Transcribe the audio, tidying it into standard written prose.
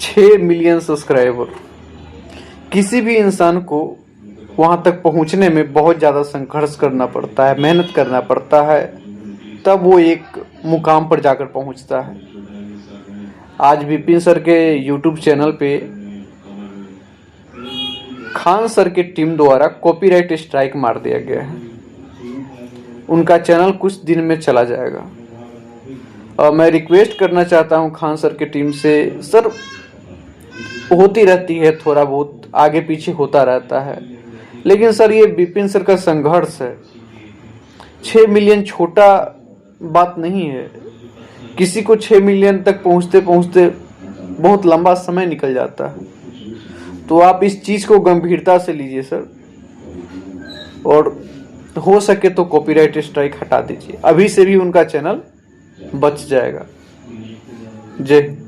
6 million subscriber. किसी भी इंसान को वहाँ तक पहुँचने में बहुत ज़्यादा संघर्ष करना पड़ता है, मेहनत करना पड़ता है, तब वो एक मुकाम पर जाकर पहुँचता है। आज विपिन सर के यूट्यूब चैनल पे खान सर की टीम द्वारा कॉपीराइट स्ट्राइक मार दिया गया है। उनका चैनल कुछ दिन में चला जाएगा। और मैं रिक्वेस्ट करना चाहता हूं खान सर की टीम से, सर होती रहती है, थोड़ा बहुत आगे पीछे होता रहता है, लेकिन सर ये विपिन सर का संघर्ष है। 6 मिलियन छोटा बात नहीं है। किसी को 6 मिलियन तक पहुंचते पहुंचते बहुत लंबा समय निकल जाता है। तो आप इस चीज़ को गंभीरता से लीजिए सर, और हो सके तो कॉपीराइट स्ट्राइक हटा दीजिए। अभी से भी उनका चैनल बच जाएगा। जय हिंद।